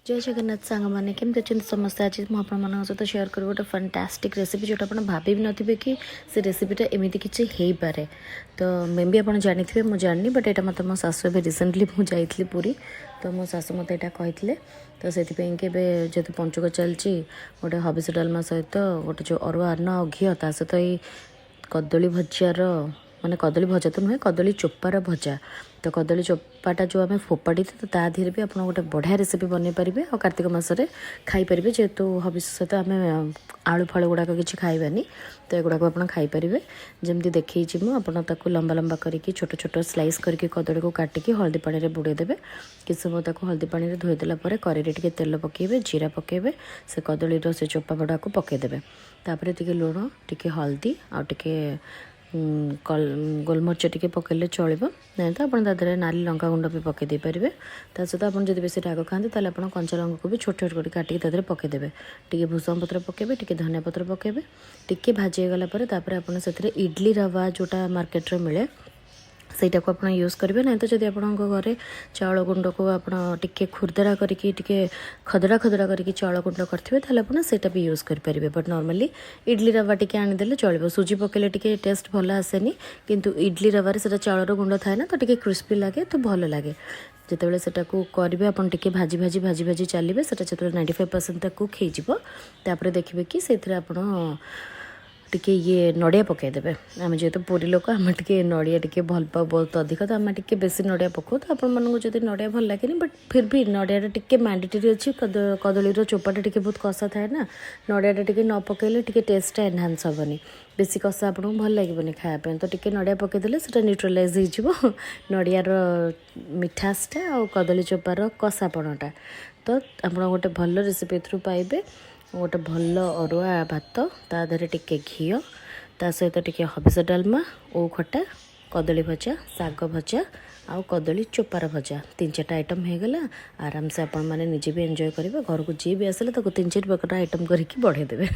जय जगन्नाथ सांग मैंने केमती अच्छे समस्ते आज मुझे सहित शेयर कर गोटे फैंटास्टिक रेसिपी जोटा आप भाभी भी नथिबे कि से रेसिपीटा एमती किसी हो पारे। तो मे भी आप जानी मुझे जानी बट यहाँ मत मो सासु ए रिसेंटली मुझे पुरी तो मो सासु मत यहाँ कही तो से जेहतु पंचुक चलती गोटे हबिष डालमा सहित गोटे जो अरुआ अन्न घी ता सहित ये कदली भजार माने कदली भजा तो नुहे कदली चोपार भजा तो कदली चोपाटा जो आम फोपाड़ी तो ता देहरे भी आप गोटे बढ़िया रेसिपी बनई पारे और कार्तिक मसरे खाईपारे जेहेतु हबिष सहित आम आलू फल गुड़ाक किसी खाइबानी तो एगुड़ाक आप खाईपारे जमी देखी मुझे लंबा लंबा करके छोट छोट स्लाइस करके कदली को काटिकी हल्दी पानी में बुड़े देवे कि समय ताको हल्दी पानी में धोईदेला कड़े टे तेल पकेबे जीरा पकेबे से कदलीर से चोपा बड़ा को पकेदेवे तापर टे लुण टे हल्दी आउ टे गोलमरिच टे पकेले चलो ना तो आप नाली लंका गुंड भी पकई पारे ता सहित आप बेसी राग खाते ताल आप कंचा लंका को भी छोट छोट कर काटिक तादेह पकईदेवे टे भूसम पत्र पकेबे टे धनिया पत्र पकेबे टे भाजी गलापर आप इडली रवा जोटा मार्केट मिले ସେଇଟା को आप यूज करेंगे ना तो जब आप घरे चाउल गुंड को आप खुरदरा करके खदड़ा खदड़ा करके चाउल गुंड करेंगे आप भी यूज करेंगे बट नॉर्मली इडली रवा टी आनीदे चलो सुजी पकेले टे टेस्ट भल आसेनी किंतु इडली रवार से चाउल गुंड थाए ना तो टे क्रिस्पी लगे तो भल लगे जिते सेटा को करेंगे आप भाजी भाजी भाजी भाजी चलिए जो 95% तक कुक होपर देखिए कि से टिके ये नड़िया पकईदेवे आम जेहतु पुरी लोक आम टे नड़िया टे भल पाओ बहुत अधिक तो आम टे बेसी नड़िया पकाऊ तो आपको नड़िया भल लगे बट फिर भी नड़िया टे मैंडेटरी अच्छी कदलीर चोपाटा टे बहुत कषा थाए ना नड़िया टे न पकईले टे टेस्ट एनहांस हेनी बेसी कषा आपको भल लगे खायापी तो टे नड़िया पकईदेले से न्यूट्रालाइज हो नड़ियार मिठासटा और कदली चोपार कषापणटा तो आप गोटे भल रेसिपी थ्रू पाइबे गोटे भल अरुआ भात ता देहरे टिके घी ता सहित टिके हबिष डालमा ओ खटा कदली भजा साग भजा आउ कदली चोपार भजा 3-4 आइटम हो गला आराम से आपण मैंने निजे भी एंजॉय करेंगे घर को जी भी आसले 3-4 प्रकार आइटम करके बढ़े देवे